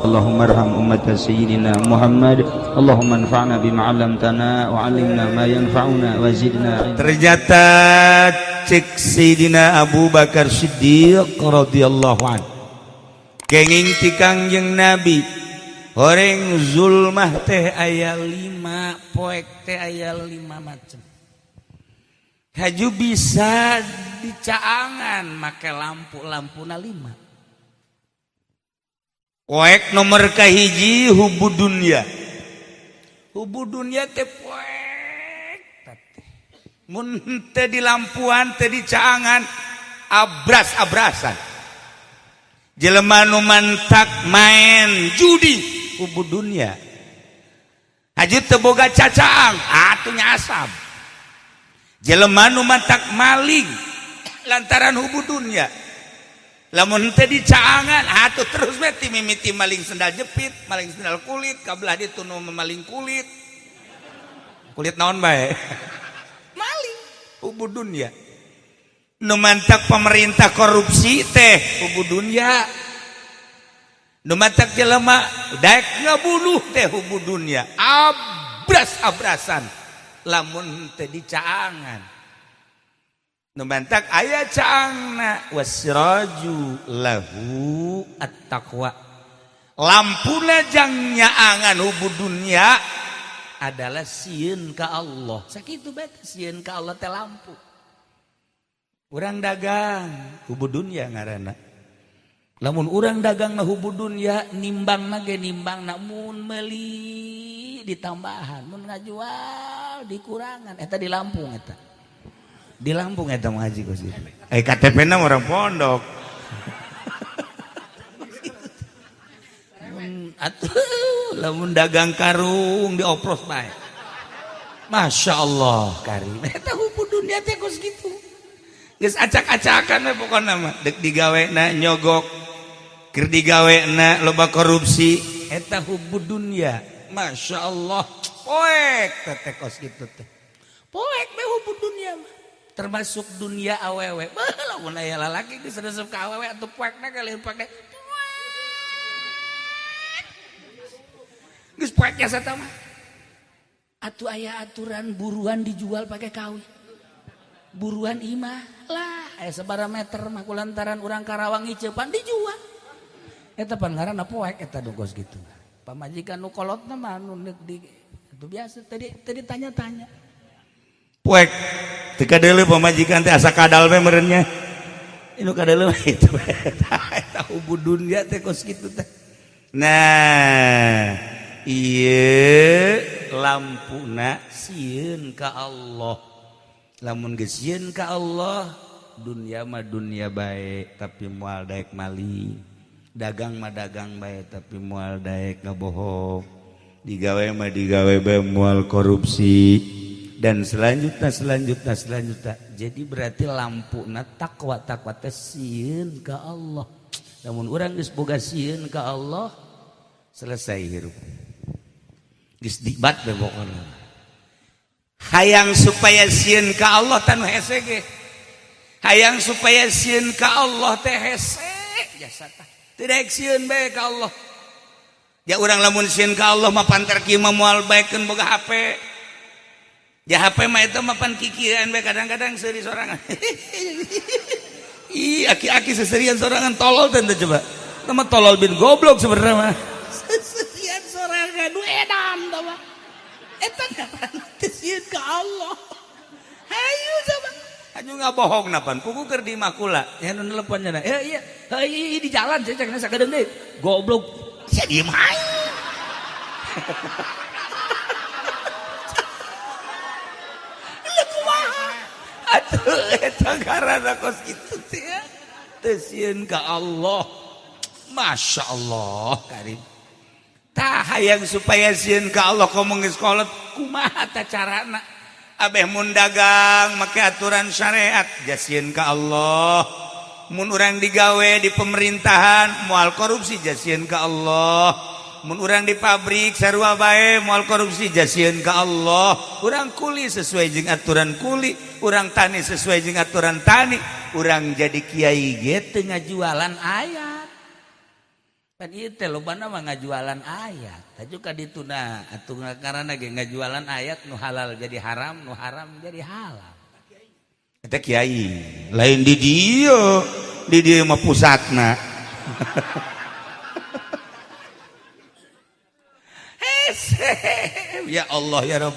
اللهم ارحم أمة سيدنا محمد اللهم انفعنا بما علمتنا وعلمنا ما ينفعنا وزدنا علما. Ternyata cek Sayyidina Abu Bakar Siddiq radhiyallahu anhu kenging ti Kangjeng Nabi horeng zulmah teh aya 5 poek teh aya 5 macam haju bisa dicaangan make lampu-lampuna 5 poek nomor kahiji hubud dunya teh poek mun teh di lampuan teh di caangan abras-abrasan jelema nu mantak main judi hubud dunya haju teu boga cacaang atuh nyasab jelema nu mantak maling lantaran hubud dunya lamun teu dicaangan atuh terus we ti mimiti maling sendal jepit maling sendal kulit kabelah ditu nu memaling kulit naon bae maling hubud dunya nu mantak pemerintah korupsi teh hubud dunya nu mantak jelema daek ngabunuh teh hubud dunya abras-abrasan lamun teh dicaangan nu mantak aya caangna wasraju lahu at-taqwa lampuna jang nyaangan hubud dunya adalah sieun ka Allah sakitu bae sieun ka Allah teh lampu. Urang dagang hubud dunya ngaranna lamun urang dagang na hubud dunya nimbangna ge nimbangna mun meuli ditambahan mun ngajual dikurangan eta di Lampung eta ngaji kos KTP-na orang pondok atuh lamun dagang karung diopros bae Masya Allah karim eta hubud dunya teh kos gitu geus acak-acakan we pokona mah dek digawena nyogok keur digawena loba korupsi eta hubud dunya Masya Allah poek teh kos gitu teh poek we hubud dunya mah termasuk dunia awewe lamun aya lalaki geus resep ka awewe atuh poekna kali pake geus poek jasa tah mah atuh aya aturan buruan dijual pakai kawin buruan imah lah aya sabaraha meter mah kulantaran urang Karawang ngiceupan dijual eta pan ngaranna poek eta dogos gitu pamajikan nu kolotna mah nu di itu biasa tadi tanya-tanya poek teu kadeuleu pamajikan teh asa kadal we meureunnya inu kadeuleu itu eta hubud dunya teh kos kitu teh nah ieu lampuna sieun ka Allah lamun geus sieun ka Allah dunya mah dunya bae tapi moal daek maling dagang mah dagang bae tapi moal daek ngabohong digawe mah digawe bae moal korupsi dan selanjutnya jadi berarti lampuna takwa teh sieun ka Allah lamun urang geus boga sieun ka Allah selesai hirup geus dibat bae pokona hayang supaya sieun ka Allah tanu hese ge hayang supaya sieun ka Allah teh hese jasa tah teu daek sieun bae ka Allah ya urang lamun sieun ka Allah mah pantar kieu mah moal baekeun boga HP ya HP mah eta mah pan kikiran bae kadang-kadang seuri sorangan ih aki-aki seserian sorangan tolol teh coba nama tolol bin goblok sebenarnya mah seserian sorangan nu edan tah mah eta ngaranna teh sieun ka Allah hayu coba anu ngabohong napan pugu keur di makula ya nu teleponnya na iya di jalan saya cek sakedeung deui goblok sia diem hayu lu kumaha atuh eta ngaranna kos kitu teh teh sieun ka Allah Masya Allah karim tah hayang supaya sieun ka Allah komo geus kolot kumaha tah carana abeh mun dagang make aturan syariat jasieun ka Allah mun urang digawe di pemerintahan moal korupsi jasieun ka Allah mun urang di pabrik sarua bae moal korupsi jasieun ka Allah urang kuli sesuai jeung aturan kuli urang tani sesuai jeung aturan tani urang jadi kiai ge teu ngajualan ayat Kan ieu teh lobana mah ngajualan ayat. Taju ka dituna atuh ngaranna ge ngajualan ayat nu halal jadi haram, nu haram jadi halal. Eta kiai, lain di dieu mah pusatna. Ya Allah ya Rabb.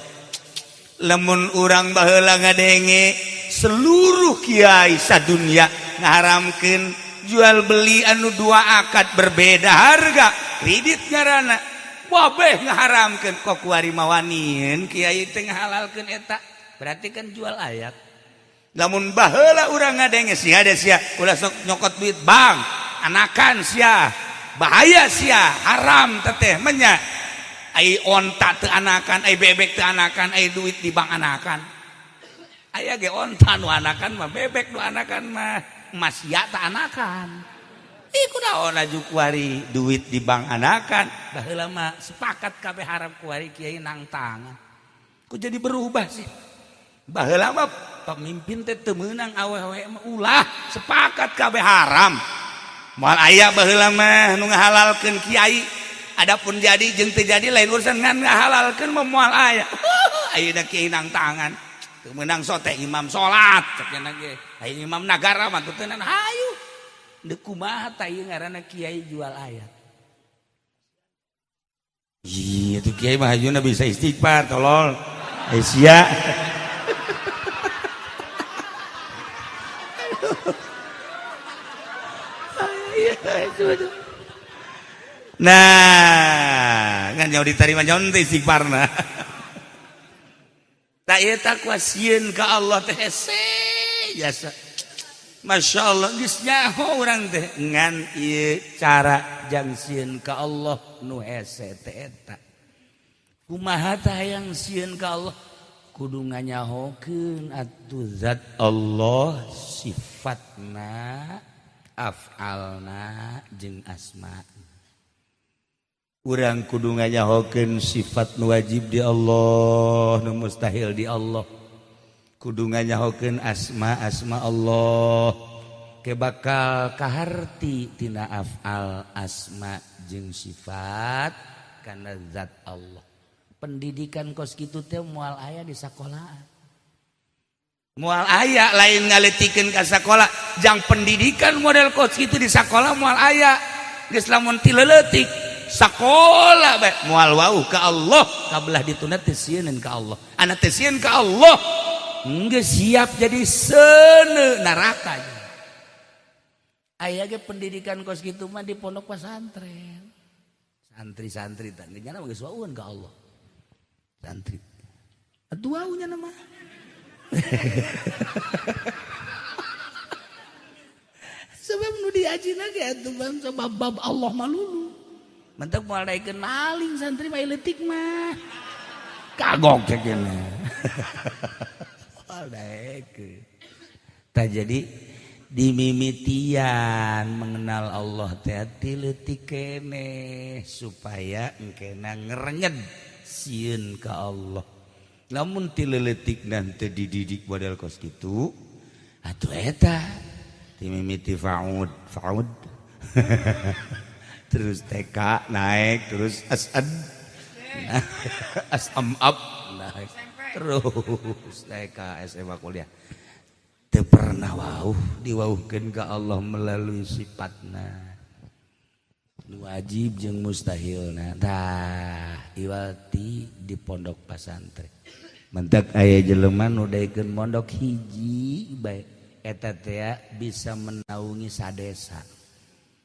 Lamun urang baheula ngadenge seluruh kiai sadunya ngaharamkeun jual beli anu dua akad berbeda harga, kredit ngaranna. Wabeh ngaharamkeun kok kuari mawanieun kiai teh ngahalalkeun eta. Berarti kan jual ayat. Lamun baheula urang ngadenge sia da sia ulah sok nyokot duit bank, anakan sia. Bahaya sia, haram teteh menya. Ai onta teu anakan, ai bebek teu anakan, ai duit di bank anakan. Aya ge onta nu anakan mah, bebek nu anakan mah, emas ya teu anakan. Ih kunaon aju kuari duit di bank anakan. Baheula mah sepakat kabeh haram kuari kiai nang tangan. Ku jadi berubah sih. Baheula mah pemimpin teh teu meunang awewe mah ulah sepakat kabeh haram. Moal aya baheula mah nu ngahalalkeun kiai, adapun jadi jeung teu jadi lain urusan ngan ngahalalkeun mah moal aya. Ayeuna kiai nang tangan teu meunang sote imam salat cenah ge. Aya imam nagara mah teu tenan hayu. Deuk kumaha tah ieu ngaranna kiai jual ayat. Ih, itu kiai mah ayeuna bisa istighfar tolol. Sia. Nah, ngan nyawa diterima nyawa teh istighfarna. Tak ieu takwa sieun ka Allah teh hese biasa. Masya Allah geus nyaho urang teh ngan ieu cara jang sieun ka Allah nu hese teh eta. Kumaha tah hayang sieun ka Allah? Kudu nganyahokeun atuh zat Allah sifatna, af'alna jeung asma. Urang kudu nganyahokeun sifat nu wajib di Allah, nu mustahil di Allah. Kudu nganyahokeun asma Allah. Ke bakal kaharti tina af'al asma jeung sifat kana zat Allah. Pendidikan kos kitu teh moal aya di sakolahan. Moal aya lain ngaletikeun ka sakola, jang pendidikan model kos kitu di sakola moal aya. Geus lamun ti leuletik sakola bae moal wauh ka Allah, kabelah dituna teh sieun ka Allah. Ana teh sieun ka Allah, geus siap jadi seuneu neraka. Aya ge pendidikan kos kitu mah di pondok pesantren. Santri-santri teh nya geus wauhan ka Allah. Santri. Atuh wauhnya nama. Sebab nu diajina ge atuh bang sebab bab Allah malulu. Mentek moal daekeun maling santri mah leutik mah. Kagok cek kene. Moal daekeun. Tah jadi dimimitian mengenal Allah teh ti leutik keneh supaya engkena ngerenyed sieun ka Allah. Lamun ti leuletik dan teu dididik model kos kitu, atuh eta ti mimiti faud. Terus TK naik, terus asad. Asam up naik. Terus TK SMA kuliah. Teu pernah wauh diwauhkeun ka Allah melalui sifatna. Wajib jeung mustahilna tah iwati di pondok pesantren. Mentek aya jelema nu daekeun mondok hiji bae eta teh bisa menaungi sadesa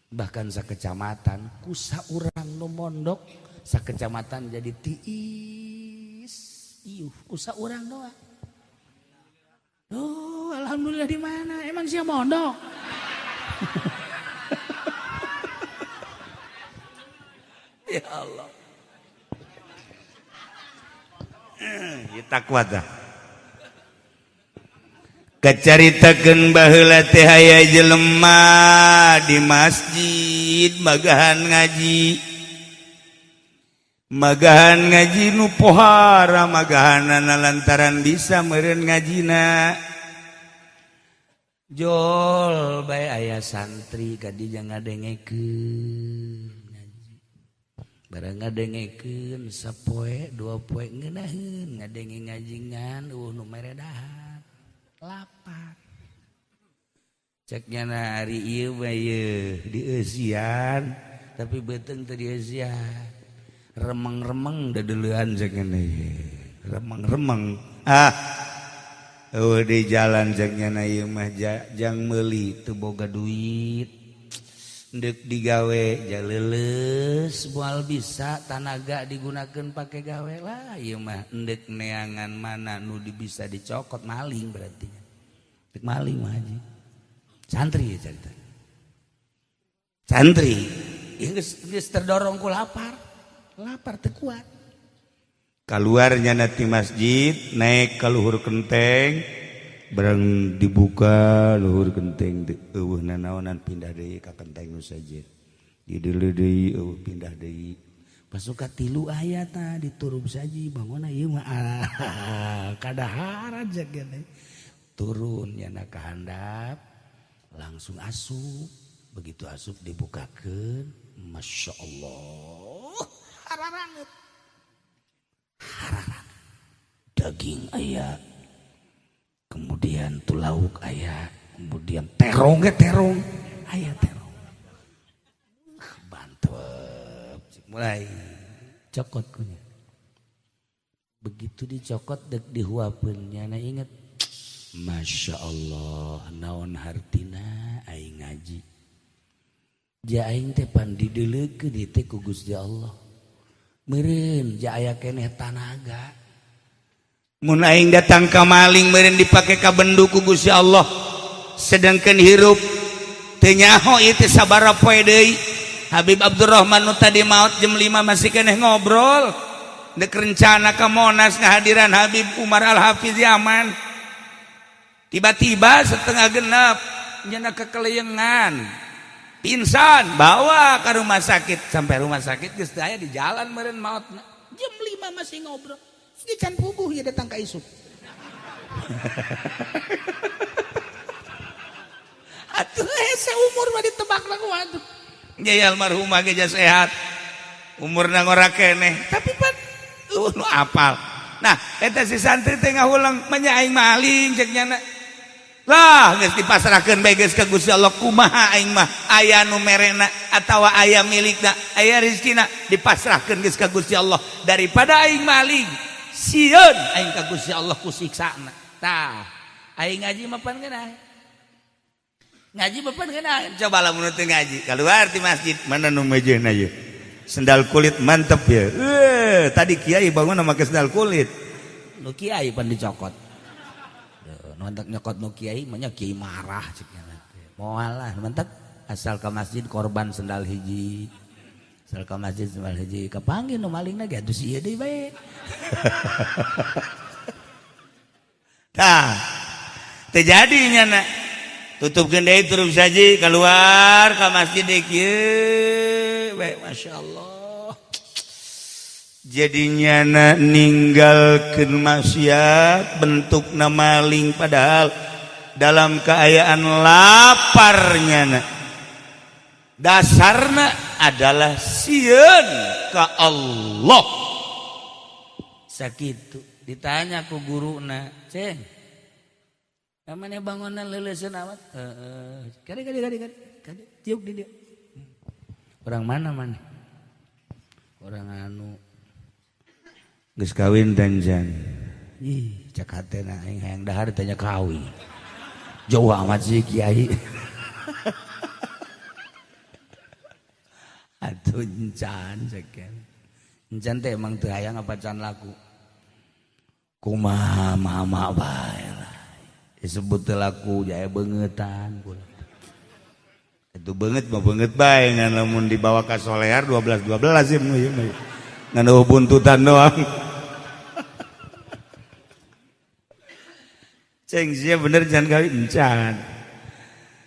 bahkan sakecamatan ku saurang nu mondok sakecamatan jadi tiis iuh ku saurang doang. Oh alhamdulillah di mana emang sia mondok. Ya Allah. Takwa dah. Kacaritakeun baheula teh aya jelema di masjid magahan ngaji. Magahan ngaji nu pohara magahanana lantaran bisa meureun ngajina. Jol bae aya santri ka dieu ngadengekeun. barang ngadengkeun sapoe 2 poe ngeunaheun ngadenge ngajingan nu meredahan lapar ceknya hari ieu mah ye dieusian tapi beuteung teu dieusian remeng-remeng dadeulean ceknya remeng-remeng di jalan ceknya ieu mah jang meuli teu boga duit ndek digawe jaleuleus moal bisa tanaga digunakeun pake gawe lah ieu mah ndek neangan mana nu bisa dicokot maling berarti ndek maling mah haji santri ya cerita santri geus terdorong ku lapar teu kuat keluarnya nanti masjid naik ke luhur genteng barang dibuka luhur genteng eueuh nanaonan pindah deui ka genteng nu sajid di deuleu deui eueuh pindah deui pasuka 3 aya tah diturub saji bangona ieu mah kadaharan jagana turun nyana ka handap langsung asup begitu asup dibukakeun Masya Allah hararanget daging aya kemudian tu lauk aya kemudian terong aya terong bantep mulai cokot kunya begitu dicokot dek dihuapeun nya inget Masya Allah naon hartina aing ngaji ja aing teh pan dideuleukeun di teh ku Gusti Allah meureun ja aya keneh tanaga mun aing datang ka maling meureun dipake ka bendu ku Gusti Allah sedangkeun hirup teu nyaho ieu teh sabaraha poe deui Habib Abdurrahman nu tadi maot jam 5 masih keneh ngobrol dek rencana ka Monas ngahadiran Habib Umar Al-Hafiz Yaman tiba-tiba setengah genep nyana kekeleyengan pingsan bawa ke rumah sakit sampai rumah sakit geus teu aya di jalan meureun maotna jam 5 masih ngobrol di can puguh ya datang ke isuk atuh seumur mah ditebak lagu atuh nya almarhumah ge sehat umurna ngora keneh tapi pan nu apal nah eta si santri teh ngahulang menyaing maling cek nyana lah geus dipasrahkeun bae geus ka Gusti Allah kumaha aing mah aya nu merena atawa aya milikna aya rezekina dipasrahkeun geus ka Gusti Allah daripada aing maling sieun aing ka Gusti Allah ku siksana tah aing ngaji mah pan geunah ngaji mah pan geunah coba lamun teu ngaji keluar ti masjid mana nu mejeuna ieu sendal kulit mantep ya tadi kiai bangun make sendal kulit nu kiai pan dicokot nontak nyokot nu kiai mah kiai marah cenah moal lah mantep asal ka masjid korban sendal hiji asal ka masjid sendal hiji kapanggih nu malingna ge atuh ieu deui bae tah teu jadi nyana tutupkeun deui turun saji keluar ka masjid deui kieu bae masyaallah jadinya ninggalkeun maksiat bentukna maling padahal dalam keadaan laparnya dasarna adalah sieun ka Allah sakitu ditanya ku guruna ceng kamane bangunan leuleuseun amat kade tiuk di dia orang mana orang anu geus kawin danjan ih cak hatena aing hayang dahar tanya kawin jauh amat sih kiai atuh encan ceken encan teh emang teu hayang apacan laku kumaha mama bae lah disebut teu laku jaya beungetan itu beungeut mah beungeut bae ngan lamun dibawa ka solear 12 ya ngan buntutan doang ceng sia bener jangan kawin encan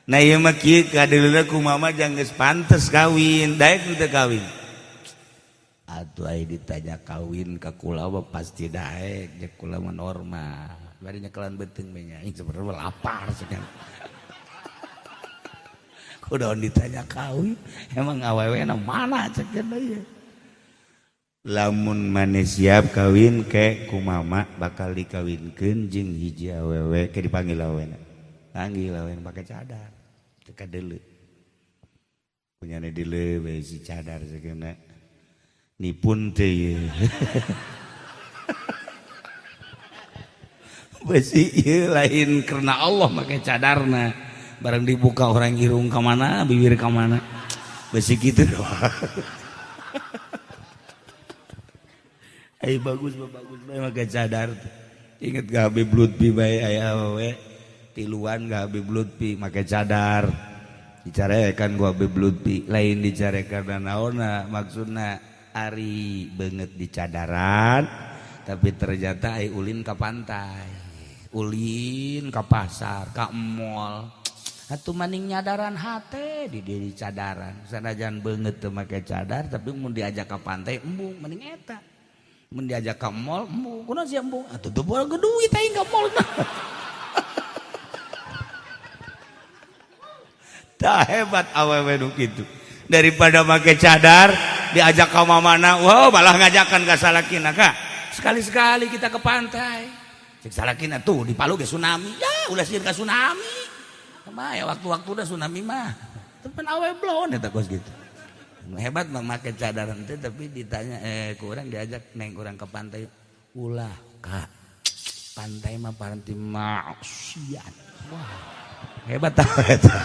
nah ieu mah kieu kadeuleuna kumaha mah jang geus pantes kawin daek teu kawin atuh aya ditanya kawin ka kula mah pasti daek jeung kula mah normal bari nyekelan beuteung we nya aing sebenarnya lapar cenah kudaon ditanya kawin emang awewe na mana cenah ieu lamun maneh siap kawin ke ku mama bakal dikawinkeun jeung hiji awewe ke dipanggil awena. Panggil awewe pake cadar. Teu kadeuleu. Punyana dileuk bae si cadar sakeuna. Nipun teh ieu. Besi ieu lain karena Allah make cadarna. Barang dibuka orang irung ka mana, bibir ka mana. Besi kitu doang. Ai bagus bae make cadar. Ingat gak Habib Lutfi bae aya awewe tiluan gak Habib Lutfi make cadar. Dicarekan ku Habib Lutfi, lain dicarekan naonna maksudna ari beungeut di cadaran tapi ternyata ai ulin ka pantai. Ulin ka pasar, ka mall. Atuh maning nyadaran hate di dieu cadaran. Sanajan beungeut teu make cadar tapi mun diajak ka pantai embung mending eta. Mun diajak ka mall embung, kunaon sia embung? Atuh teu boga duit aing ka mall. Tah hebat awewe nu kitu. Daripada make cadar diajak ka mamana, wow malah ngajakan ka salakina, Kak. Sekali-sekali kita ke pantai. Cek salakina tuh di Palu ge tsunami. Ya, ulah sieun ka tsunami. Mah ya waktu-waktu udah tsunami mah. Tepen awewe blon eta kos gitu. Hebat mah make cadar teh tapi ditanya ku urang diajak neng urang ke pantai. Ulah, Kak. Pantai mah paranti maksiat. Wah. Hebat tah eta.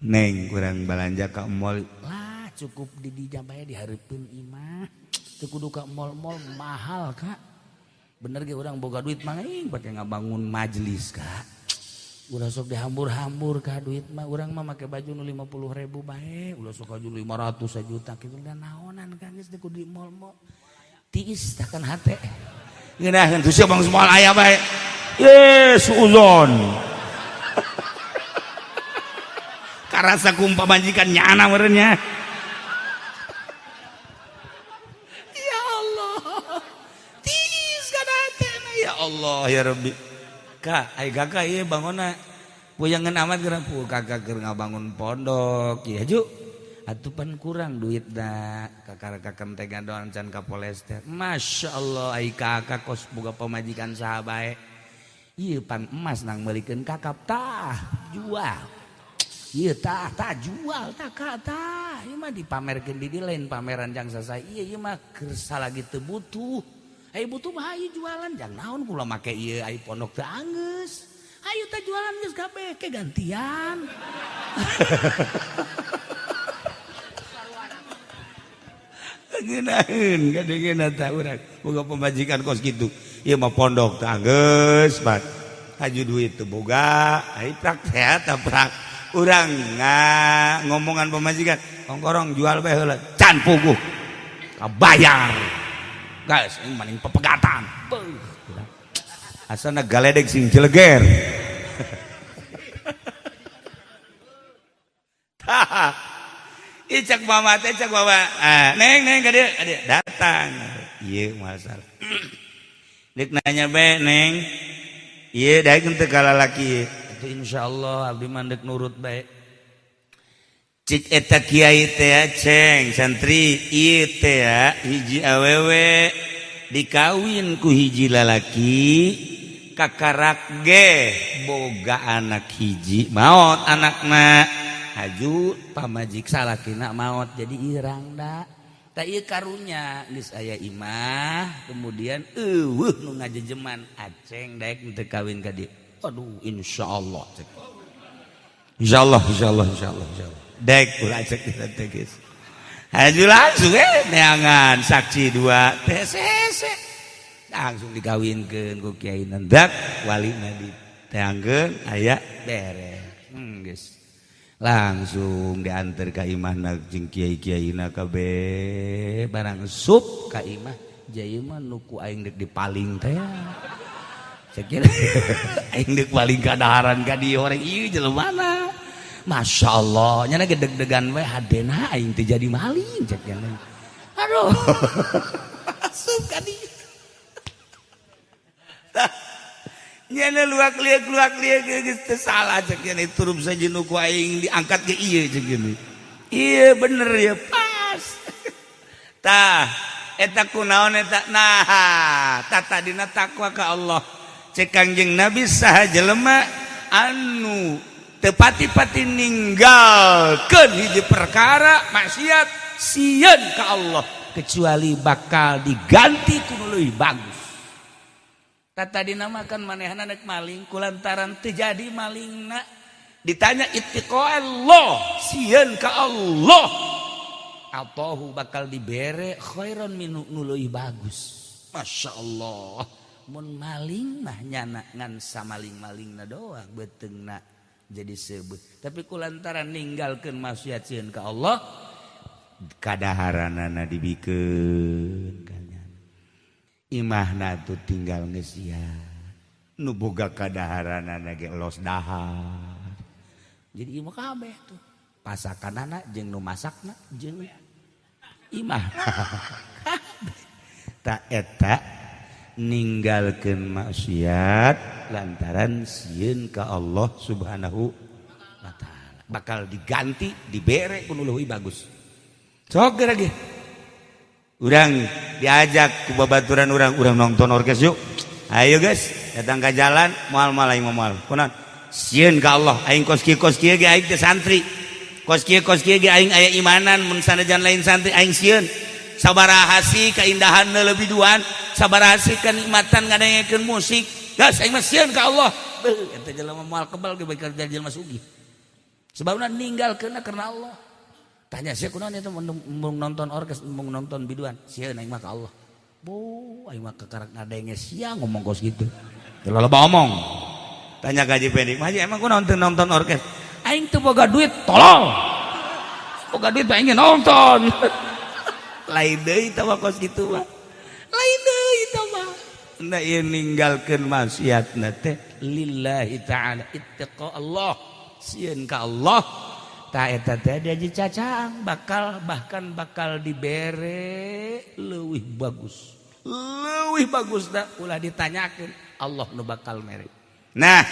Neng kurang balanja ka mall lah cukup di dinya bae dihareupeun imah teu kudu ka mall-mall mahal Kak bener ge urang boga duit mah pake ngabangun majelis Kak ulah sok dihambur-hambur ka duit mah urang mah make baju nu 50.000 bae ulah sok baju 500 sajuta kitu dan naonan Kak geus teu kudu di mall-mall tiis takan hate ngeunaheun tuh sia bang semua aya bae ye suuzon karasa kumpa majikan nyana merenya. Ya Allah. Tis kana hatena ya Allah ya Rabbi. Kak, ai kakak ieu bangonna puyangeun amat geura kakak keur ngabangun pondok. Ya ju. Atuh pan kurang duitna. Kakak-kakak teh gadoan can ka polester. Masyaallah ai kakak kos boga pamajikan saha bae. Ieu pan emas nang meulikeun kakap tah jual. Iya tah jual tah kata ieu mah dipamerkeun di lain pameran jang sasa ieu mah keur salagi teu butuh ai butuh mah ieu jualan jang naon kula make ieu ai pondok teu anggeus ayo teh jualan geus kabeh ke gantian ngeunaheun gadengeunna tah urang boga pemajikan kos kitu ieu mah pondok teu anggeus bat haju duit teu boga ai praktek tah praktek urang ngomongan pemajikan kongkorong jual bae heula can puguh kabayar guys ini maning pepegatan asana galedeg sing jeleger tah cek mama teh cek mama neng ka dieu datang ieu masalah dik nanya bae neng ieu daekeun teu ka lalaki itu insyaallah abdi mandek nurut bae cik eta kiai teh ceng santri ieu teh hiji awewe dikawin ku hiji lalaki kakarak ge boga anak hiji maot anakna haju pamajik salakina maot jadi irang da ta ieu karunya geus aya imah kemudian eueuh nu ngajejeman aceng daek teu kawin ka dieu aduh insyaallah insyaallah dek ulah cek kita teh geus haju langsung neangan saksi dua TCC langsung dikawinkeun ku kiai nendak walina diteangkeun aya beres geus langsung diantar ka imahna jeung kiai-kiaina kabeh barang sup ka imah jaya mah nu ku aing dek dipaling teh cekir aing deuk paling kadaharan ka dieu orang ieu jelemana masyaallah nya ge deg-degan we hadena aing teh jadi maling cek nya aduh asup ka dieu nya luak-liak geus teu salah cek nya turup saja nu ku aing diangkat ke ieu cek ieu bener ya pas tah eta kunaon eta nah tata dina takwa ka Allah cek Kangjeng Nabi saha jelema anu teu pati-pati ninggalkeun hiji perkara maksiat sieun ka Allah kecuali bakal diganti ku nu leuwih bagus. Tata dinamakan manehna nek maling kulantaran teu jadi malingna ditanya ittiqa Allah sieun ka Allah atahu bakal dibere khairon minu nu leuwih bagus. Masya Allah mun maling mah nyana ngan samaling-malingna doang beteungna jadi sebut tapi kulantaran ninggalkeun maksiat sieun ka Allah kadaharanana dibikeun kanyan imahna tuh tinggal ngesian nu boga kadaharanana ge los dahar jadi imah kabeh tuh pasakanana jeung nu masakna jeung imah tak eta ninggalkeun maksiat lantaran sieun ka Allah Subhanahu wa taala bakal diganti dibere ku nu leuwih bagus. Sok lagi urang diajak ku babaturan urang nonton orkes yuk ayo guys datang ke jalan moal aing moal kunaon sieun ka Allah aing kos kieu ge aing teh santri kos kieu ge aing aya imanan mun sanajan lain santri aing sieun sabaraha hasi kaindahanna lebiduan sabaraha hasi kanikmatan ngadengekeun musik gas aing mah sieun ka Allah beuh eta jelema moal kebal ge bae kerja jelema sugih sebabna ninggalkeunna karena Allah. Tanya saya kunaon itu mau nonton orkes mau nonton biduan sieun aing mah ka Allah. Bu aing mah kekarak ngadenge sia ngomong kos gitu. Teu loba omong. Tanya ka Haji Pendik, "Haji emang kunaon teu nonton orkes?" Aing teu boga duit, tolol. Boga duit aing nonton. Lain deui tah kos kitu mah. Lain deui tah mah. Na ieu ninggalkeun maksiatna teh lillahi ta'ala ittaqa Allah. Sieun ka Allah. Ta eta teh diaji cacaang bahkan bakal dibere leuwih bagus dah ulah ditanyakeun Allah nu bakal mere. Nah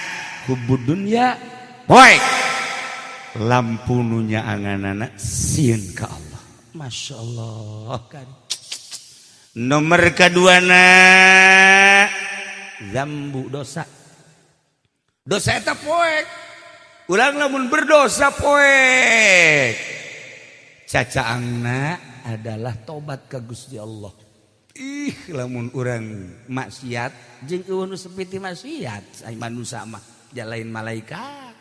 hubbud dunya poek lampu nu nyaanganana sieun ka Allah. Masya Allah kan. Nomor kaduana zambu dosa eta poek. Ulang lamun berdosa poek cacaangna adalah tobat ka Gusti Allah. Lamun urang maksiat jeung eueuh nu sepiti maksiat ai manusia mah jalain malaikat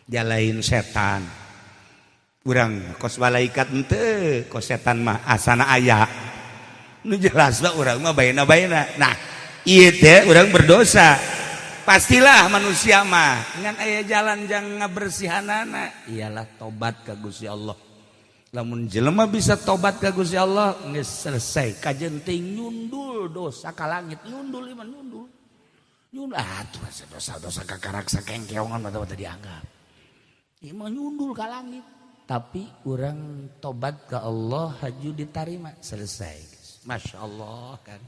jalain setan. Urang kos malaikat henteu kos setan mah asana aya. Nu jelasna urang mah baena-baena. Nah, ieu teh urang berdosa. Pastilah manusia mah ngan aya jalan jang ngabersihanana ialah tobat ka Gusti Allah. Lamun jelema bisa tobat ka Gusti Allah geus selesai kajenting nyundul dosa ka langit nyundul iman nyundul. Nyundul atuh dosa-dosa kakarak sakengkeongan mah teh dianggap. Ieu mah nyundul ka langit. Tapi urang tobat ka Allah haju ditarima selesai. Masya Allah kan.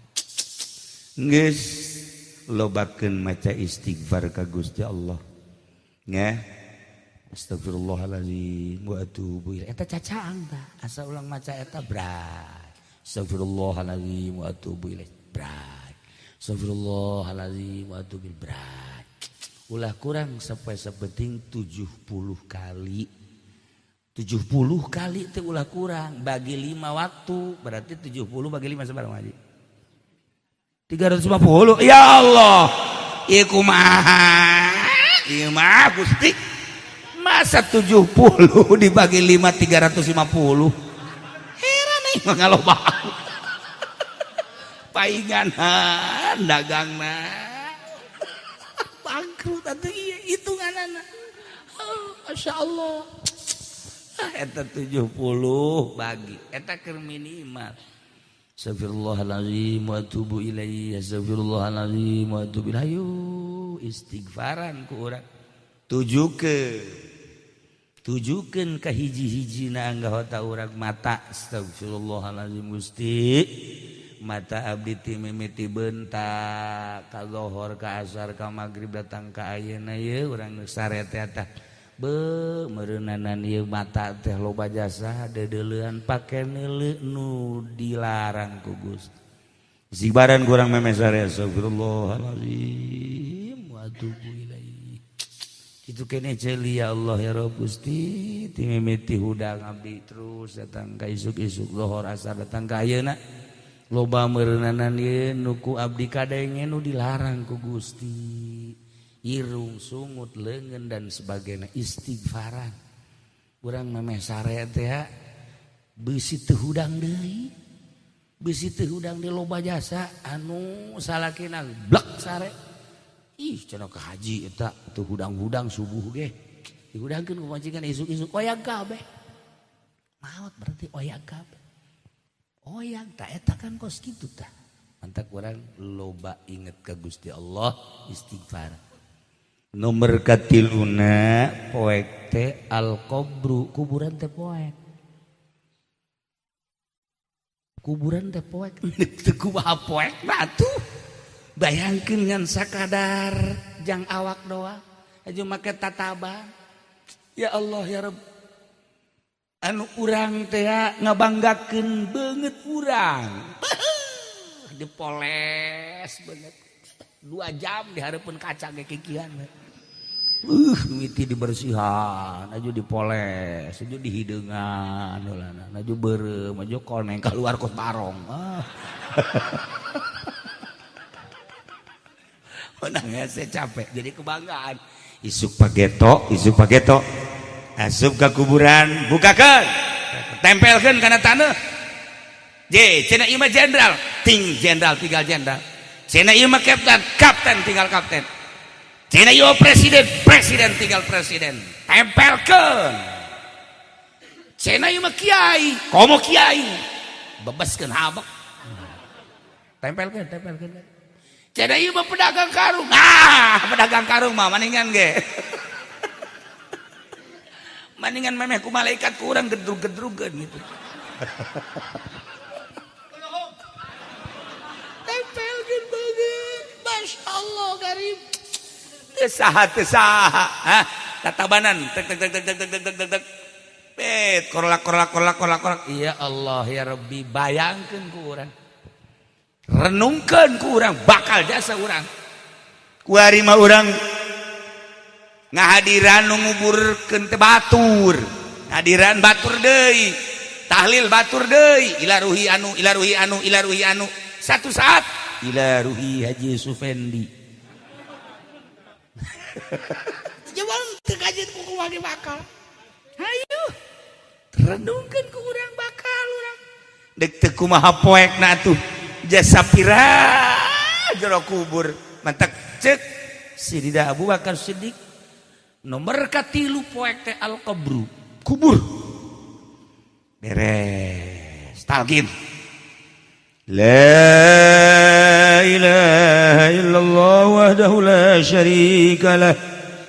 Geus lobakeun maca istighfar ka Gusti Allah. Nya. Astagfirullahalazim wa atubu ilaih. Eta cacaang tah. Asa ulang maca eta bray. Astagfirullahalazim wa atubu ilaih. Bray. Astagfirullahalazim wa atubu ilaih. Bray. Ulah kurang sampai sepenting 70 kali. 70 kali teh ulah kurang bagi 5 waktu berarti 70 bagi 5 sabarang Haji. 350. Ya Allah. Ieu kumaha? Ieu mah Gusti. Masa 70 dibagi 5 350. Heran nih ngaloba. Painganan dagangna. Bangkrut atuh ieu hitunganana. Oh, Masya Allah. Eta 70 bagi. Eta keur minimal. Astagfirullahalazim wa atubu ilaihi. Astagfirullahalazim wa atubu ilaihi. Istighfaran ku urang. Tujukeun ka hiji-hijina anggota urang mata. Astagfirullahalazim Gusti. Mata abdi ti mimiti beuntak ka zuhur ka asar ka magrib datang ka ayeuna ye urang nu sarete tah merenanan ieu mata teh loba jasa dedeuleun pake neuleuh nu dilarang ku Gusti. Sibaran kurang memesare astagfirullahalazim wa atubu ilaihi. Itu kene ceuli ya Allah ya Rabb Gusti ti mimiti hudang abdi terus datang ka isuk-isuk lohor asar datang ka ayeuna loba meureunanan ieu nu ku abdi kadenge nu dilarang ku Gusti. Irung, sungut, leungeun dan sebagainya istighfaran. Urang memesare teh beusi teu hudang deui. Beusi teu hudang deui loba jasa anu salakina blek sare. Ih cenah ka haji eta teu hudang-hudang subuh ge. Dihudangkeun ku majikan isuk-isuk oyang kabeh. Maot berarti oyang kabeh. Oyang tak eta kan kos kitu tah. Mantak urang loba inget ka Gusti Allah istighfar. Nomor katiluna poek teh al-qabru kuburan teh poek. Kuburan teh poek teu kumaha poek atuh. Bayangkeun ngan sakadar jang awak doang aju make tataban. Ya Allah ya Rabb. Anu urang teh ngabanggakeun beungeut urang. Dipoles beungeut. 2 jam di hareupeun kaca ge kikian. Miti dibersihan, aju dipoles, aju dihideungan, aju beureum, aju koneng keluar kos barong. Menang hese capek, jadi kebanggaan. Isuk pageto, asup ka kuburan, bukakeun, tempelkeun kana taneuh. Cenah ieu mah jenderal, jenderal tinggal jenderal. Cenah ieu mah kapten tinggal kapten. Cenah ieu presiden tinggal presiden. Tempelkeun. Cenah ieu mah kiai, komo kiai. Bebeskeun habak. Tempelkeun. Cenah ieu mah pedagang karung. Pedagang karung mah maningan ge. Maningan memeh ku malaikat ku urang gedrug-gedrugeun gitu. Tempelkeun beungeut. Masya Allah karim. Saha tatabanan tek bet korlak. Ya Allah ya Rabbi bayangkeun ku urang. Renungkeun ku urang bakal jasa urang. Ku ari mah urang ngahadiran nu nguburkeun teh batur. Ngahadiran batur deui. Tahlil batur deui. Ilaruhi anu. Satu saat ilaruhi Haji Sufendi. Jawab terkajet ku wage bakal. Hayu. Renungkeun ku urang bakal urang. Dek teu kumaha poekna atuh. Jasa pira jero kubur. Mantak cek Sidina Abu Bakar Siddiq. Nomor katilu poek teh al-qabru. Kubur. Beres. Talqin. La ilaha illallah wahdahu la syarika lah.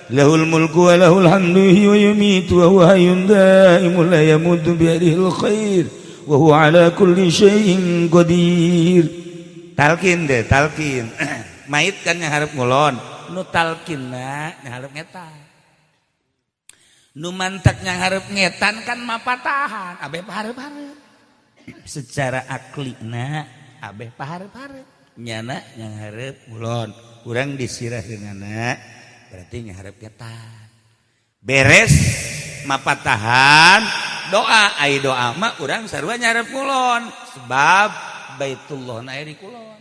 Lahul mulku wa lahul hamdu wa yumitu wa huwa hayyun da'imun la yamutu biyadihil khair wa huwa ala kulli syai'in qadir. Talqin deh, talqin. Mait kan yang hareup ngulon. Nu talqinna yang hareup ngetan. Nu mantak yang hareup ngetan kan mapatahan, abeh pahareup-hareup. Secara aklina abeh pahareup-hareup. Nyana yang hareup ngulon. Urang disirah denganna berarti yang hareup ngetan. Beres mapatahan doa ai doa mah urang sarua nyarep ngulon sebab Baitullah na aya di kulon.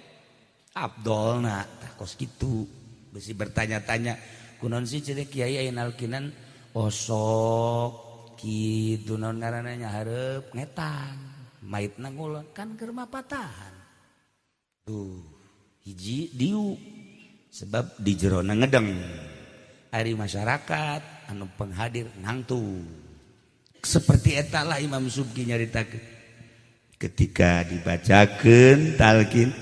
Abdolna tah kos kitu. Bisi bertanya-tanya kunaon sih cenah kiai aya nalkinan osok kitu naon ngaranna nya hareup ngetan. Maitna ngulon kan keur mapatahan. Tuh hiji diu sebab di jerona ngedeng. Ari masyarakat anu penghadir ngangtu. Seperti eta lah Imam Subki nyaritakeun. Ketika dibacakeun talqin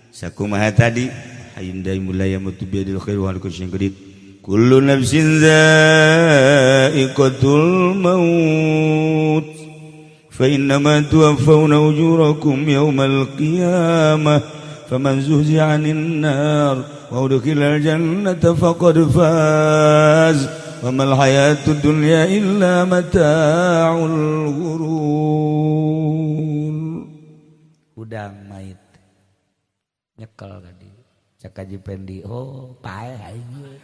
sakumaha tadi hayunda mulaya mutu biadil khair wa kullu syai'in qadir. Kullu nafsin za'iqatul maut. Fa innama tuwaffawna ujurakum yawmal qiyamah. Faman zuhzi'a 'anil nar wa udkhilal jannata faqad faz wa mal hayatud dunya illa mata'ul ghurur. Udang mait nyekel tadi cak Haji Pendi, oh pae aing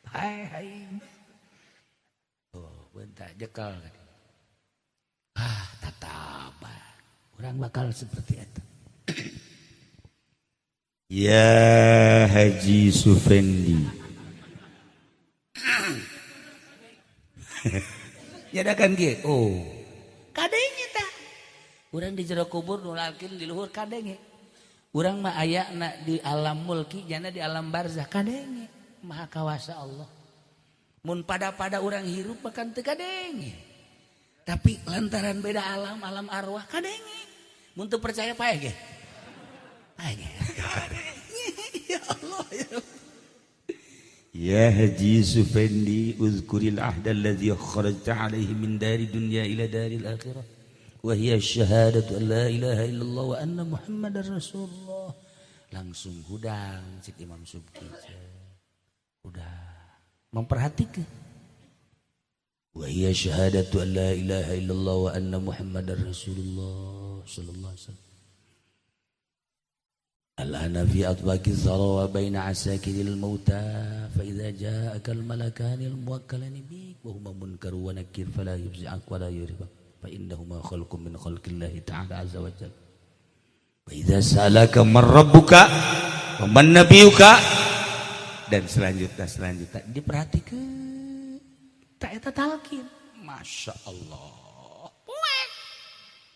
pae aing oh bentar jekal tadi tataba orang bakal seperti itu. Ya Haji Sufendi. Nyadakan ge. Oh. Kadenge tah. Urang di jero kubur nulalkeun di luhur kadenge. Urang mah ayana di alam mulki, jana di alam barzah kadenge. Maha kawasa Allah. Mun pada urang hirup makan teu kadenge. Tapi lantaran beda alam arwah kadenge. Mun teu percaya pae ge. Ya Allah ya Allah. Ya Haji Sufendi, uzkuril ahda alladhi kharajta alaihi min dari dunya ila daril akhirah wa hiya syahadatu an la ilaha illallah wa anna muhammadar rasulullah. Langsung hudang cik Imam Subki. Udah memperhatikan. Wa hiya syahadatu an la ilaha illallah wa anna muhammadar rasulullah sallallahu alaihi wasallam. الآن في أطباق الثرى وبين عساكر الموتى فإذا جاءك الملكان الموكلان بك وهما منكر ونكير فلا يفزعك ولا يرهبك فإنهما خلق من خلق الله تعالى عز وجل وإذا سألك من ربك ومن نبيك dan selanjutnya diperhatikan tak eta talqin. Masya Allah poek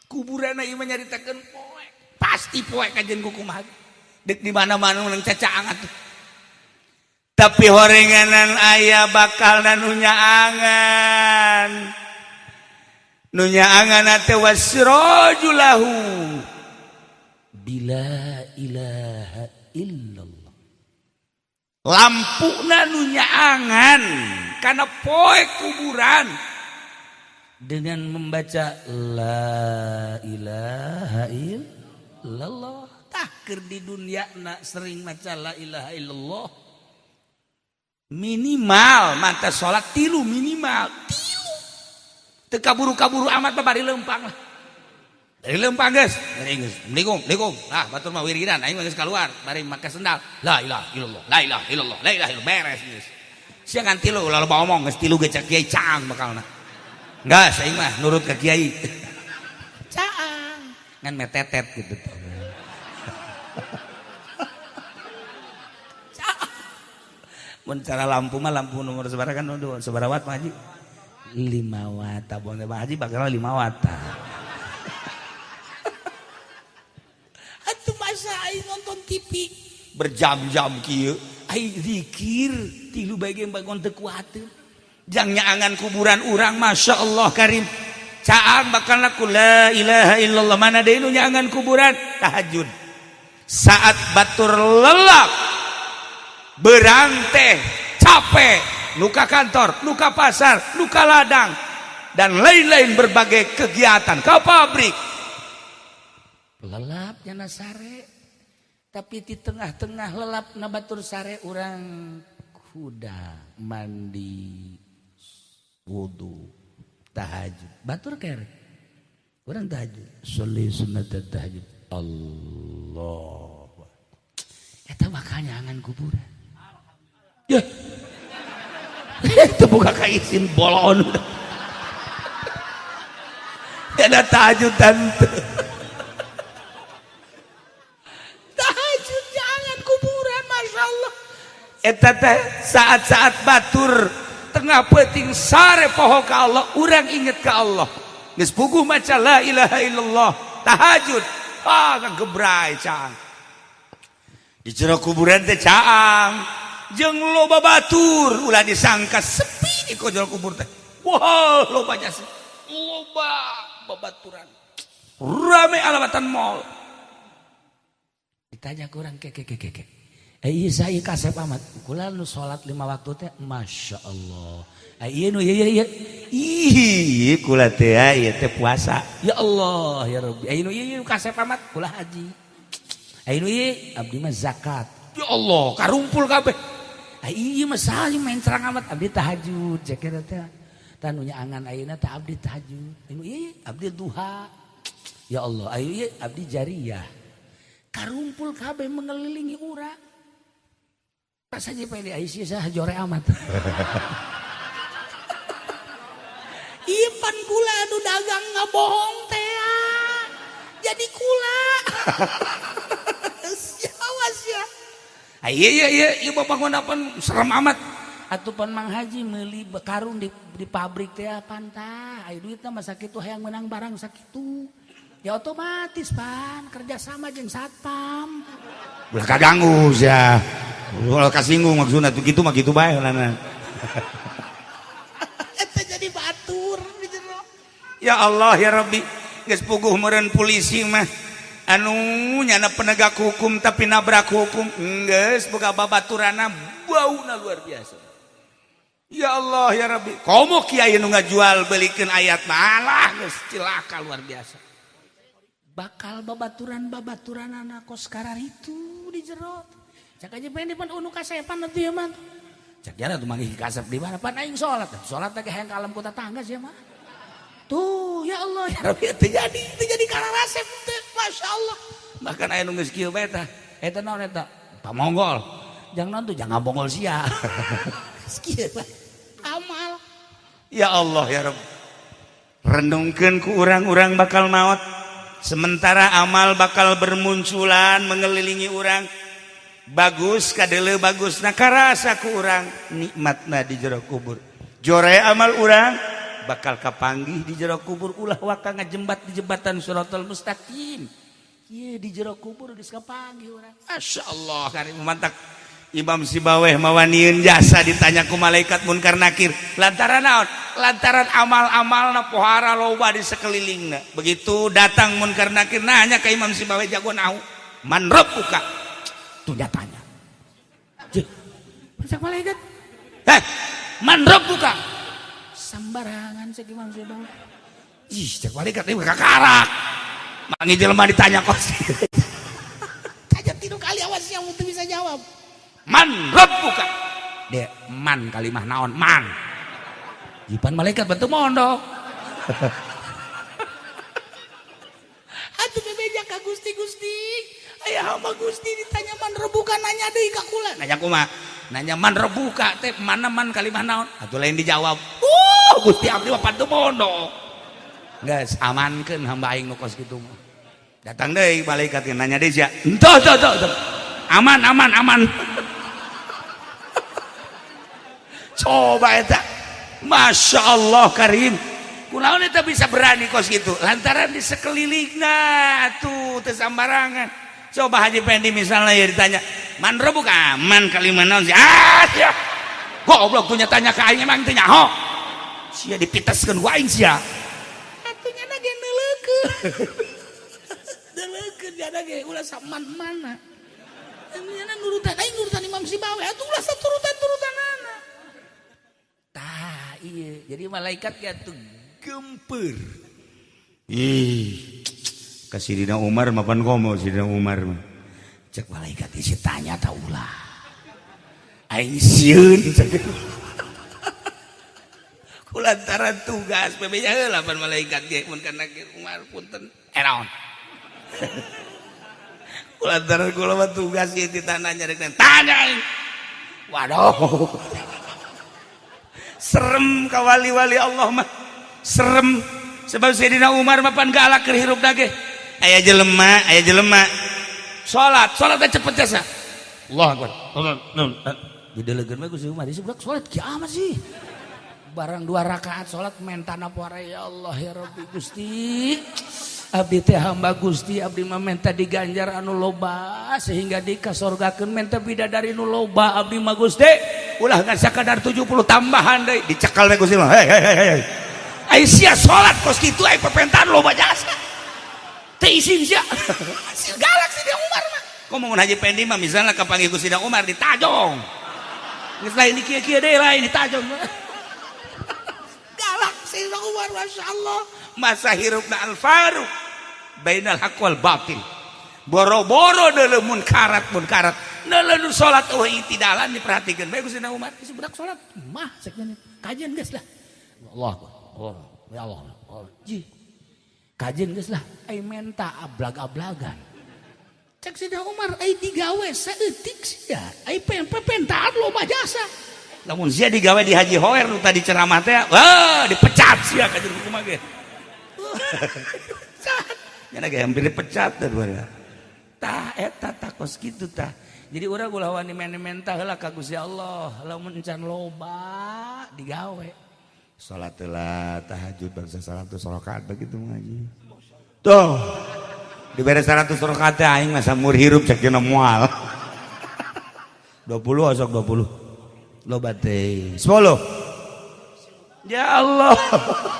kuburan ieu nyaritakeun poek pasti poek kajen kukumaha dek di mana-mana nang cacaang atuh. Tapi horenganan aya bakal nunya angan. Nunya angan ate wasrajulahu. Bila ilaha illallah. Lampuna nunya angan kana poek kuburan dengan membaca la ilaha illallah. Takir di dunia nak sering maca la ilaha illallah minimal mata sholat tilu minimal tilu teka kaburu amat bari lempang lah dari lempang guys dari geus assalamualaikum lah batur mah wiridan aing geus keluar bari make sendal la ilaha illallah la ilaha illallah la ilaha illallah beres geus sia ngan tilu lalu ngomong geus tilu ge cak kiai caang bakalna geus aing mah nurut ka kiai caang ngan metetet gitu. Cara lampu mah lampu nomor seberapa kan seberapa watt Pak Haji? 5 watt. Abang Pak Haji bakal 5 watt. Atuh masa aing nonton TV berjam-jam kieu aing zikir tilu bae ge bangun teu kuateun. Jang nyaangan kuburan urang Masya Allah Karim. Caang bakal laku la ilaha illallah mana deui nu nyaangan kuburan tahajud. Saat batur lelak berang teh capek nuka kantor nuka pasar nuka ladang dan lain-lain berbagai kegiatan ke pabrik lelap nyana sare tapi di tengah-tengah lelap na batur sare urang kuda mandi wudu tahajud batur kere urang tahajud sholli sunat tahajud Allah eta makanya angan kuburan. Ya, itu bukan kaisin bolon. Ada tahajud tante. Tahajud jangan kuburan, masya Allah. Eta teh saat-saat batur tengah peuting sare poho ka Allah, urang inget ka Allah. Geus puguh maca la ilaha illallah, tahajud. Kagebrai caang. Di jero kuburan teh caang. Jeung loba batur ulah disangka sepi di kojol kubur teh. Wah, loba jasa. Loba babaturan. Rame alamatan mall. Ditanya kurang ke. Ieu saya kasep amat. Kula nu salat 5 waktu teh masya Allah. Ieu nu ieu. Ih, kula teh ieu teh puasa. Ya Allah, ya Rabbi. Ieu nu ieu kasep amat kula haji. Ieu nu ieu abdi mah zakat. Ya Allah, karumpul kabeh. Iya masalah main serang amat abdi tahajud cek eta teh. Tanunya angan ayeuna teh abdi tahajud. Iya abdi duha. Ya Allah ayo ieu abdi jariyah. Karumpul kabeh mengelilingi urang. Pas aja pede Aisyah jore amat. Iya pan kula anu dagang ngabohong teh. Jadi kula. Awas ya. Iya bapak ngonapan serem amat. Atuh pan Mang Haji meuli karung di pabrik teh pantah. Aya duitna mah sakitu hayang menang barang sakitu. Ya otomatis pan kerjasama jeung satpam. Ulah kaganggu sia. Ulah kasinggung maksudna tuh kitu mah kitu bae nana. Eta jadi batur di jero. Ya Allah ya Rabbi, geus puguh meureun polisi mah anu nyana penegak hukum tapi nabrak hukum. Geus boga babaturana bauna luar biasa. Ya Allah ya Rabbi, komo kiai nu ngajual belikeun ayat malah geus cilaka luar biasa. Bakal babaturan anak kos karar itu di jero. Cak aja pengen depan unu kasepan nanti ya man. Cak jana tuh manggih kasep di mana pan aing salat. Salat teh hayang ka alam kota tangga sih mah. Tuh ya Allah ya Rabbi terjadi kararasep teh masyaallah. Bahkan aya nu geus kieu bae tah. Eta naon eta? Pamonggol. Jangan tuh jangan bongol sia. Kieu bae. Amal. Ya Allah ya Rabbi. Renungkeun ku urang-urang bakal maot. Sementara amal bakal bermunculan mengelilingi urang. Bagus kadele bagus nah karasa ku urang nikmatna di jero kubur. Jore amal urang bakal kapanggih di jero kubur ulah waka ngajembat di jembatan Shiratal Mustaqim. Ieu di jero kubur geus kapanggih urang. Masyaallah karim mantap. Imam Sibaweh mawanieun jasa ditanya ku malaikat munkar nakir. Lantaran naon? Lantaran amal-amalna pohara loba di sekelilingna. Begitu datang munkar nakir nanya ke Imam Sibaweh jago nahu. Man rabbuka? Tuh dia tanya. Macam malaikat. Man rabbuka? Sambarangan cek Imam Sibaweh. Ih, cek malaikat ieu kakarak. Mangi jelema ditanya kos. Tanya 3 kali awas yang teu bisa jawab. Man rabbuka? Dia man kalimah naon? Man. Jipan malaikat bantu mondok. Atuh bebeja ka Gusti. Aya hamba Gusti ditanya man rabbuka nanya deui ka kula. Nanya kumaha? Nanya man rabbuka teh mana man kalimah naon? Atuh lain dijawab. Gusti abdi mah bantu mondok. Geus amankeun hamba aing nu kos kitu mah. Datang deui malaikat nanya deui sia. Tuh. Aman. Coba eta. Masya Allah karim. Kunaon eta bisa berani kos gitu. Lantaran di sekelilingna tuh teu sambarangan. Coba Haji Pendi misalnya ya ditanya, "Man rabbuka?" Aman kalimah naon sih? Ya. Goblok tuh tanya ka aing emang teu nyaho. Sia dipiteskeun ku aing sia. Atunya na ge neuleukeun. Neuleukeun jana ge ulah saman mana. Nya nurutan aing nurutan Imam Sibaweh atuh ulah saturutan-turutanana. Tah iya jadi malaikat gitu gempeur. Ih kasih Sidina Umar mapan komo Sidina Umar mah. Cek malaikat isi tanya tah ulah. Aing sieun. Kulantaran tugas bebeja heula pan malaikat ge mun kana Umar punten. Naon? Kulantaran kula mah tugas ieu ditananya rek tanya. Waduh. Serem ka wali-wali Allah mah. Serem sebab Sayyidina Umar mah pan galak keur hirupna ge. Aya jelema salat teh cepet jasa. Allahu Akbar. Didelegeun mah Gusti Umar disebut salat kiamat sih. Barang 2 rakaat salat mentana puara ya Allah ya Rabbi Gusti. Abdi teh hamba Gusti abdi mah menta diganjar anu loba sehingga dikasorgakeun menta bidadari nu loba abdi mah Gusti ulah ngan sakadar 70 tambahan deui dicekal we Gusti mah hei Aisyah salat kos kitu aya perpentan loba jasa teu isin sia galak si Umar mah komo Haji Pendi mah misalna kapanggih Gusti Umar ditajong geus lain di kieu-kieu deui lain ditajong galak si Umar masyaallah masa hirupna Al-Faruq bainal haq wal batil boro-boro deuleu munkarat Lalu sholat i'tidalan diperhatikan bae Sayyidina Umar Geus budak salat mah cek nya kajian geus lah Allah ya Allah ji kajian geus lah ai menta ablag-ablagan cek Sayyidina Umar ai digawe saeutik sia ai pentaan loba jasa lamun sia digawe di Haji Hoer nu tadi ceramah teh wah dipecat sia ka jeung kumaha ge nya ge hampir dipecat teh tah eta takos kitu tah jadi urang ulah wani menta heula ka Gusti Allah lamun encan loba digawe salat heula tahajud bangsa 100 rakaat begitu ngaji tuh dibere 100 rakaat teh aing mah samur hirup cek dina moal 20 osok 20 loba teh 10 ya Allah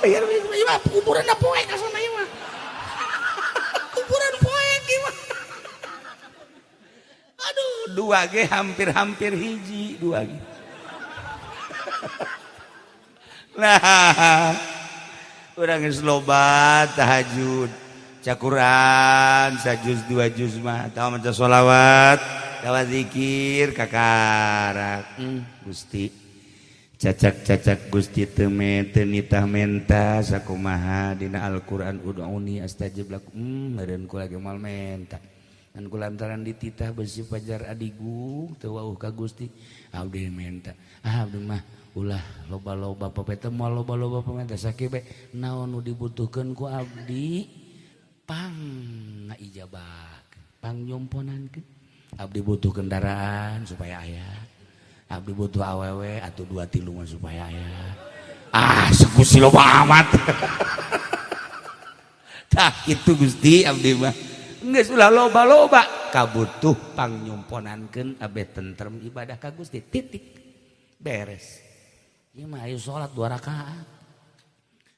ya mah kuburan poe ka sana ieu mah kuburan poe ieu mah aduh dua ge hampir hiji dua ge nah urang geus loba tahajud ca Quran sajuz dua juz mah tah maca sholawat tawa zikir kakarak Gusti cacak Gusti teu nitah menta sakumaha dina Al-Qur'an ud'uni astajib lakum meureun kula ge moal menta dan kulantaran dititah besi pajar adigu teu wauh ka Gusti abdi menta abdi mah ulah loba-loba papeta moal loba-loba pamenta sakieu bae naon nu dibutuhkeun ku abdi pang ngaijabah pang nyomponankeun abdi butuh kendaraan supaya aya abdi butuh awewe atuh 2-3 mah supaya aya sakusi loba amat tah kitu Gusti abdi mah geus ulah loba-loba kabutuh pangnyumponankeun abe tentrem ibadah ka Gusti titik beres ieu mah ayo salat 2 rakaat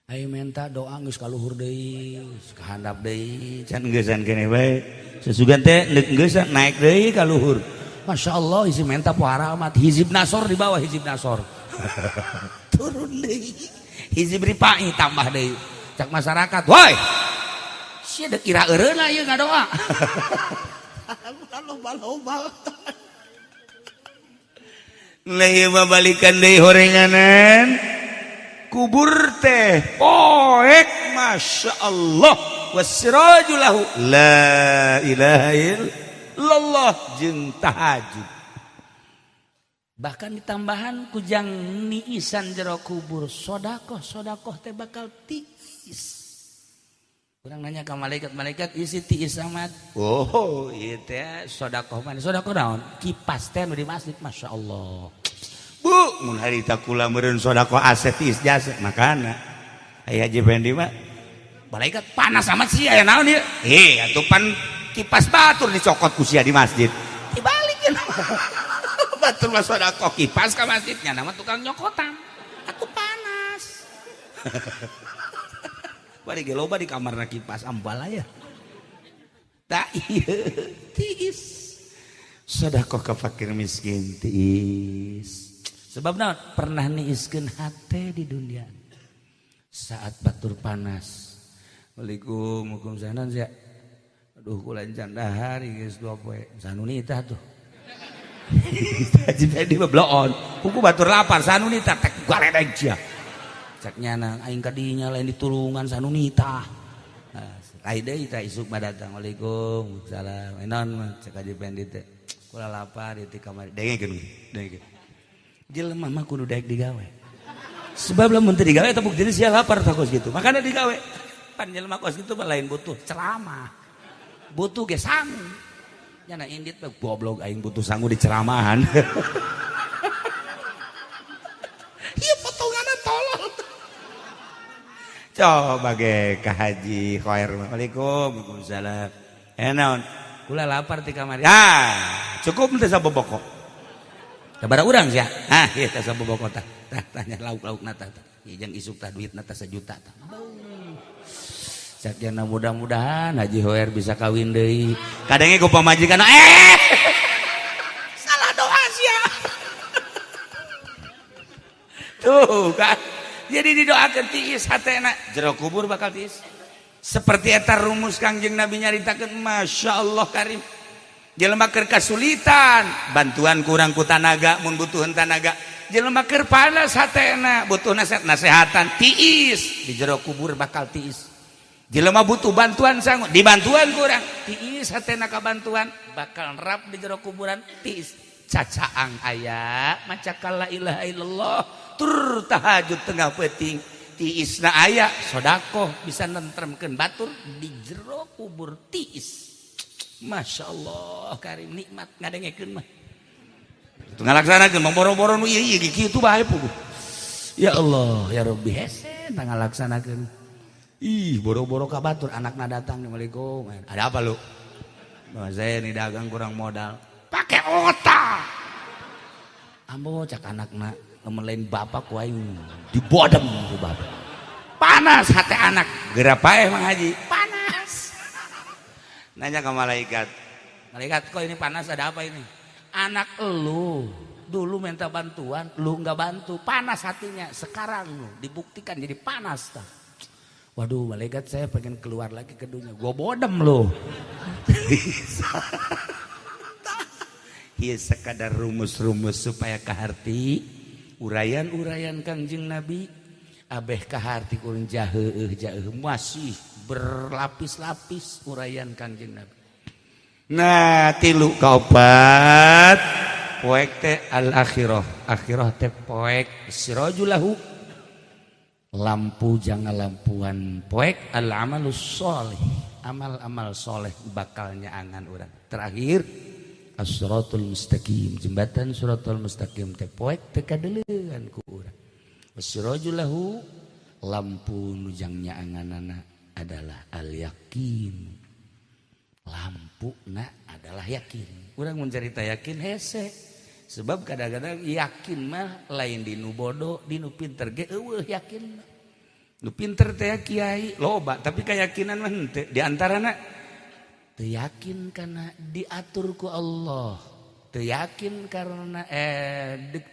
ayo menta doa geus kaluhur deui kahandap deui can geusan keneh bae sesugan teh geus naik deui kaluhur masyaallah isi menta pohara amat hizib nasor di bawah hizib nasor turun deui hizib ripai tambah deui cak masyarakat woi sia da kira eureuna ieu ngadoa loba-loba leuh balikan deui horenganan kubur teh poek masyaallah wasirajul lahu la ilaha illallah jeung tahajud bahkan ditambahan kujang niisan jero kubur sodakoh teh bakal tiis. Kurang nanya ke malaikat isi tiis amat. Oh, ieu teh sedekah mana? Sedekah naon? Kipas teh nu di masjid, Masya Allah. Bu, mun harita kula meureun sedekah aset tiis jasa makana. Aya Haji Pendi mah malaikat panas amat sih aya naon ieu? Atuh pan kipas batur dicokot ku sia di masjid. Dibalikeun. Batur mah sedekah kipas ka masjidnya nama tukang nyokotan. Aku panas. Bari ge loba di kamarna kipas ambal aya. Da ieu tiis. Sedekah ka fakir miskin tiis. Sebab naon? Pernah niiskeun hate di dunia. Saat batur panas. Waalaikum salam sia. Aduh kula encan dahar geus 2 poe. Sanunita tuh. Jadi mah bloon. Kuku batur lapar sanunita tek galedeg sia. Caknya nang aing kadinya lain ditulungan sanunita. Lain deui tah isuk datang. Waalaikumsalam. Enon cek Haji Pendi teh. Kula lapar di kamar. Dengekeun. Jelema mah kudu daek digawe. Sebab lamun teu digawe tepuk diri sia lapar takos gitu. Makana digawe. Pan jelema kos kitu mah lain butuh ceramah. Butuh ge sangu. Nya indit mah goblok aing butuh sangu di ceramahan. Ieu potonganna tolol. Coba ge ka Haji Khair. Waalaikumsalam. Naon? Kula lapar ti kamari. Cukup teh saboboko. Sabaraha urang sia? Ieu teh saboboko tah. Tah tanya lauk-laukna tah. Jeung isuk tah duitna teh 1 juta tah. Sakjana mudah-mudahan Haji Khair bisa kawin deui. Kadenge ku pamajikanna salah doa sia. Tuh kan. Jadi didoakeun tiis hatena jero kubur bakal tiis. Seperti eta rumus Kangjeng Nabi nyaritakeun Masya Allah Karim. jelema keur kasulitan bantuan kurang ku tanaga mun butuhan tanaga jelema keur panas hatena butuh nasehatan tiis di jero kubur bakal tiis jelema butuh bantuan sanggup dibantuan kurang tiis hatena ka bantuan bakal rap di jero kuburan tiis cacaang aya maca la ilaha illallah tur tahajud tengah peuting tiisna aya sodaqoh bisa nentremkeun batur di jero kubur tiis. Masya Allah karim nikmat ngadengekeun mah itu ngalaksanakeun boro-boro nu ieu kitu bae puguh ya Allah ya Rabbi hese ngalaksanakeun ih boro-boro ka batur anakna datang Assalamualaikum ada apa lu saya ini dagang kurang modal pakai otak ambo cak anakna lain bapak ku aing dibodem ku bapak panas hati anak geura paeh Mang Haji panas nanya ke malaikat kok ini panas ada apa ini anak elu dulu minta bantuan lu nggak bantu panas hatinya sekarang lu dibuktikan jadi panas tak waduh malaikat saya pengen keluar lagi ke dunia gua bodem lu iya sekadar rumus-rumus supaya kaharti urayan-urayan Kangjeng Nabi abeh kaharti kurang jahe masih berlapis-lapis urayan Kangjeng Nabi. Nah, tilu kaopat poek teh al akhirah teh poek sirajulahu lampu jangan lampuan poek al amalus soleh amal-amal soleh bakalnya angan urang terakhir as-siratul mustaqim jembatan siratul mustaqim teh poek teh kadeuleun ku urang sirajulahu lampu nujangnya anganana adalah al-yakin lampu adalah yakin urang mun carita yakin hese sebab kadang-kadang yakin mah lain di nu bodoh di nu pinter ge eueuh yakin nu pinter teh kiai loba tapi keyakinan mah henteu di antarana teu yakin kana diatur ku Allah teu yakin karena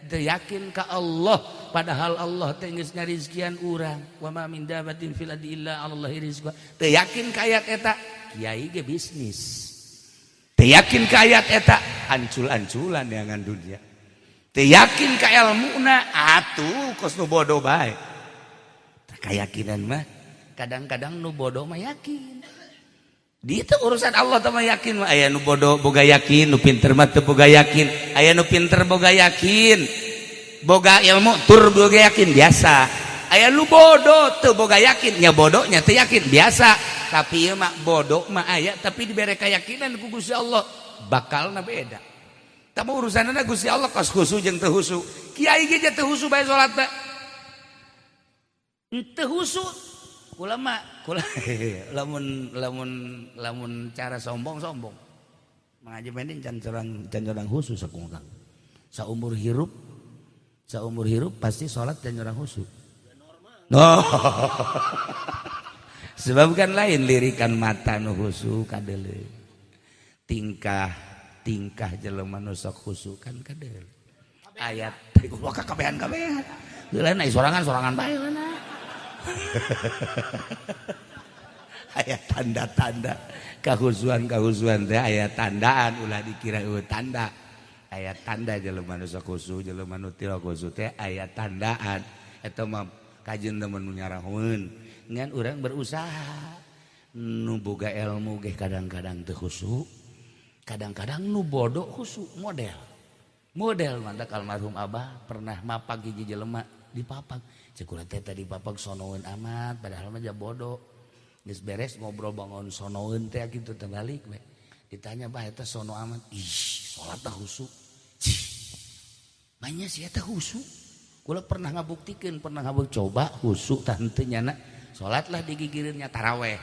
teu yakin ka Allah padahal Allah teh geus ngarizkian urang wa ma min dabatin fil ardi illa 'alallahi rizqa teu yakin ka ayat eta kiai ge bisnis teu yakin ka ayat eta ancul-anculan dengan dunia teu yakin ka ilmuna atuh kos nu bodoh bae keyakinan mah kadang-kadang nu bodoh mah yakin di itu urusan Allah teh mah yakin mah aya nu bodoh boga yakin nu pinter mah teu boga yakin aya nu pinter boga yakin boga ilmu tur boga yakin biasa aya nu bodoh teu boga yakin nya bodohnya teu yakin biasa tapi ieu mah bodoh mah aya tapi dibere keyakinan ku Gusti Allah bakalna beda tapi urusanna Gusti Allah kos khusu jeung teu husu kiai ge teu husu bae salat teh teu husu ulama lamun cara sombong mengaji mending can curang khusus sakumang saumur hirup pasti sholat can curang khusus no sebab kan lain lirikan mata nu khusus kadele tingkah jelema nu sok khusus kan kadele ayat kabehan heula ai sorangan bae na ayat tanda-tanda kahusuan teh ayat tandaan ulah dikira tanda ayat tanda jelema nu sok khusus jelema nu teu khusus teh ayat tandaan eta mah kajeun teh mun nyarahkeun ngan urang berusaha nu boga ilmu ge kadang-kadang teu khusus kadang-kadang nu bodoh khusus model mantak almarhum Abah pernah mapag hiji jelema dipapag cek urang teh tadi papag sonoeun amat padahal mah bodoh geus beres ngobrol bangun sonoeun teh kitu teh balik we ditanya bah eta sono amat ih salat teh khusyuk banyak sih eta khusyuk kula pernah ngabuktikeun pernah coba khusyuk tah henteu nyana salatlah digigireunnya taraweh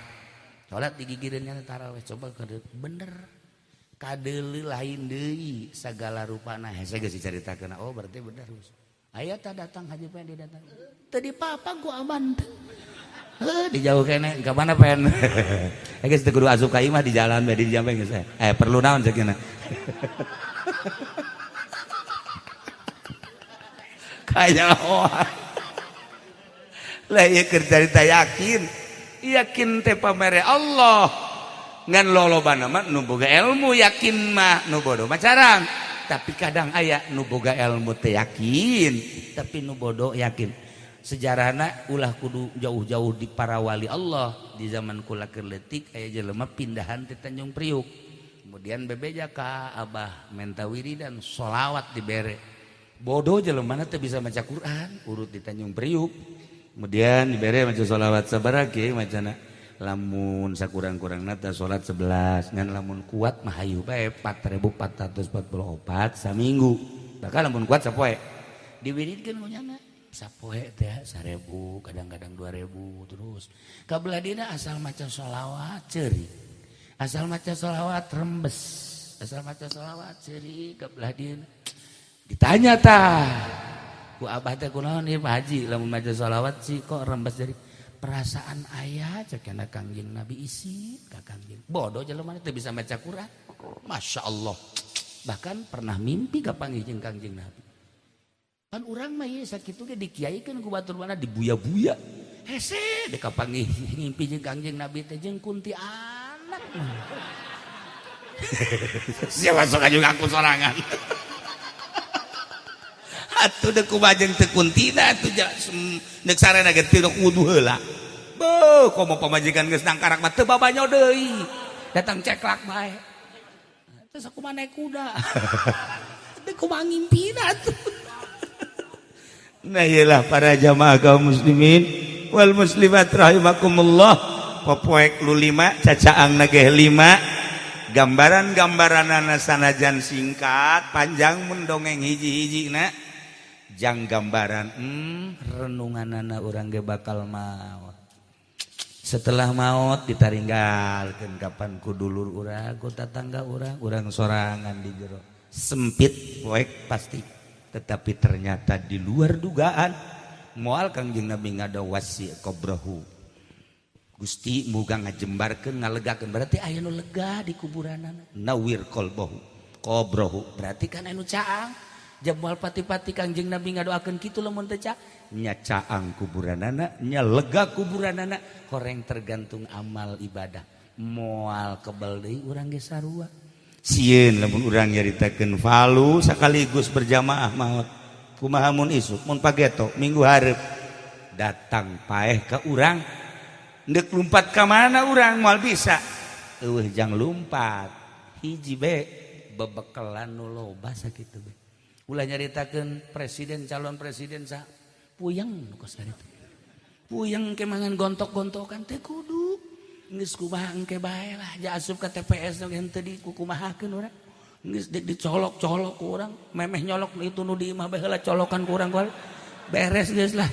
salat digigireunnya taraweh coba bener kadeuleu lain deui sagala rupana hese geus dicaritakeun oh berarti bener khusyuk aya tah datang haji pengen datang teu dipapag ku aman dijauh kene ka mana pen geus teu kudu asup ka imah di jalan bae di jambe geus perlu naon sakina kaya lah ieu keur carita yakin teh pamere Allah ngan lolobana mah nu boga ilmu yakin mah nu bodoh mah carang. Tapi kadang aya nu boga ilmu teh yakin tapi nu bodoh yakin. Sejarahna ulah kudu jauh-jauh di para wali Allah. Di zaman kula keur leutik aya jelema pindahan ti Tanjung Priuk. Kemudian bebeja ka Abah menta wiridan sholawat dibere. Bodoh jelemana teh bisa maca Quran urut di Tanjung Priuk. Kemudian dibere maca sholawat sabaraha kieu macana. Lamun sakurang-kurangna teh salat 11 ngan lamun kuat mah hayu bae 4444 saminggu. Bahkan lamun kuat sapoe. Diwiridkeun munyana sapoe teh 1000 kadang-kadang 2000 terus. Kabelah dina asal maca sholawat ceurik. Asal maca sholawat rembes. Asal maca sholawat ceurik kabelah dina. Ditanya tah ku abah teh kunaon ieu Pak Haji lamun maca sholawat sih kok rembes dari perasaan ayah cekena Kangjeng Nabi isi ka Kangjeng. Bodoh jelema teh bisa maca Quran. Masya Allah. Bahkan pernah mimpi ka panggih jeung Kangjeng Nabi. Kan urang mah ieu sakitu ge dikiaikeun ku batur mana dibuya-buya. Hese dek ka panggih ngimpi jeung Kangjeng Nabi teh jeung kunti anak. Siapa sok aju ngaku sorangan. Atuh deuk kumaha jeung teu kuntina atuh deuk sarena ge teu wudu heula. Beuh komo pamajikan geus nangkarak mah teu babanyo deui. Datang ceklak bae. Terus aku mah naik kuda. Deuk kumaha ngimpina atuh. Nah iyalah para jamaah kaum muslimin wal muslimat rahimakumullah. Popoek lu 5 cacaangna ge 5. Gambaran-gambaranana sanajan singkat panjang mendongeng hiji-hijina jang gambaran renunganana urang ge bakal maot. Setelah maot ditaringgalkeun kapan ku dulur urang ku tatangga urang sorangan di jero. Sempit poek pasti tetapi ternyata di luar dugaan moal Kangjeng Nabi ngadawasi qabrahu. Gusti muga ngajembarkeun ngalegakeun berarti aya nu lega di kuburanana. Nawir qalbahu qabrahu berarti kan anu caang. Jamual pati-pati Kangjeng Nabi ngadoakeun kitu lamun teu ca nya caang kuburanana nya lega kuburanana horeng tergantung amal ibadah. Moal kebal deui urang ge sarua. Sieun lamun urang nyaritakeun falu sakaligus berjamaah maot. Kumaha mun isuk mun pageto minggu hareup datang paeh ka urang. Ndek lumpat ka mana urang moal bisa. Eueuh jang lumpat. Hiji be bebekelan nu loba sakitu be. Ulah nyaritakeun presiden calon presiden sa puyeng nu kos kitu. Puyeng ke mangan gontok-gontokan teh kudu. Geus kumaha engke bae lah ja asup ka TPS ge henteu dikumahakeun urang. Geus dicolok-colok ku urang, memeh nyolok itu nu di imah bae heula colokan ku urang kual. Beres geus lah.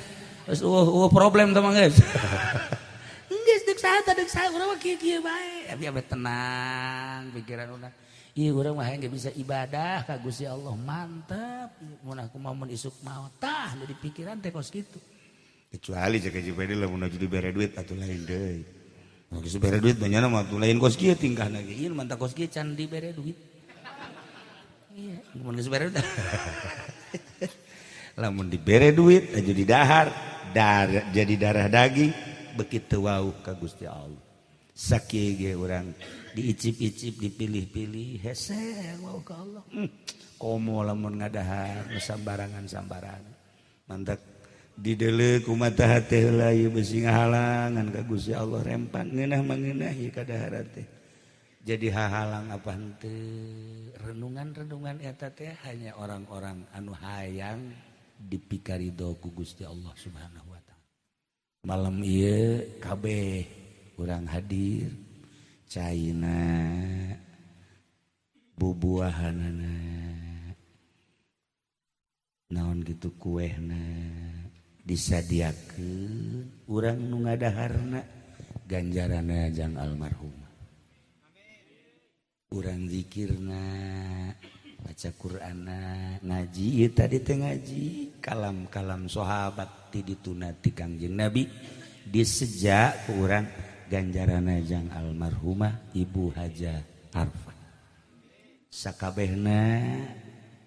Geus problem teh mah geus. Geus deuk saha urang mah kieu-kieu bae. Abi tenang pikiran urang. Ieu urang mah hayang bisa ibadah ka Gusti Allah mantep. Mun aku mun isuk maot tah nu dipikiran teh kos kitu. Kecuali cek hiji bae lamun aju dibere duit atuh lain deui. Mun geus dibere duit banyak mah atuh lain kos kieu tingkahna ge. Ieu mantap kos kieu can dibere duit. Iya, mun geus dibere duit. Lamun dibere duit aju didahar, jadi darah daging begitu wau ka Gusti Allah. Sakieu ge urang diicip-icip dipilih-pilih hese wau ka Allah. Komo lamun ngadahar sambarangan-sambarangan. Mantap dideleuk ku mata hate heula ieu besi ngahalangan ka Gusti Allah rempan ngeunah mangeunah ieu kadahar teh. Jadi hahalang apa henteu renungan-renungan eta teh hanya orang-orang anu hayang dipikaridho ku Gusti Allah Subhanahu wa taala. Malam ieu kabeh urang hadir caina bubuahanana naon gitu kuehna disadiakeun urang nu ngadaharna ganjaranna jang almarhum. Urang zikirna baca Qur'anna ngaji ieu tadi teh ngaji kalam-kalam sahabat ti dituna ti Kangjeng Nabi disejak ku urang ganjaranna jang almarhumah Ibu Haja Arfa. Sakabehna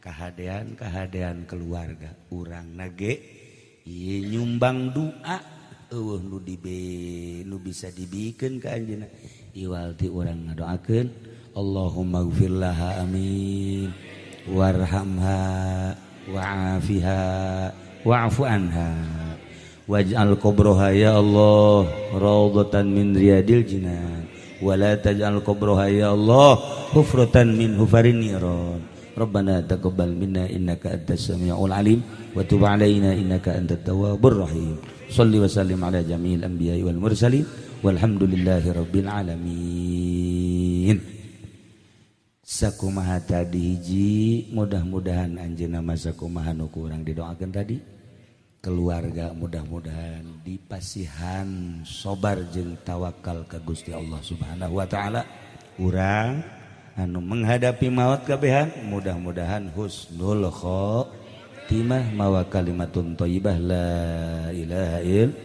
kahadean keluarga urang nage ieu nyumbang doa eueuh nu bisa dibikeun ka anjeunna iwalti urang ngadoakeun Allahumma gfir laha amin warhamha wa'afiha wa'fu anha waj'al qabraha ya Allah raudhatan min riyadil jinan wa la taj'al qabraha ya Allah hufratan min hufarin niran Rabbana taqabbal minna innaka antas samiul alim wa tub alaina innaka antat tawwabur rahim shalli wa sallim ala jami'il anbiya'i wal mursalin walhamdulillahi rabbil alamin. Sakumaha tadi hiji mudah-mudahan anjeunna masa kumaha nu kurang didoakeun tadi keluarga mudah-mudahan dipasihan sobar jeung tawakal ka Gusti Allah Subhanahu wa taala urang anu menghadapi maut kabehan mudah-mudahan husnul khotimah mawa kalimatun thayyibah la ilaha illallah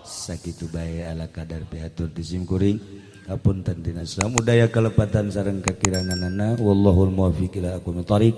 sakitu bae ala kadar pihatur disim kuring apunten tina samudaya kalepatan sareng kakiranganana wallahul muwaffiq ila aqwamit thoriq.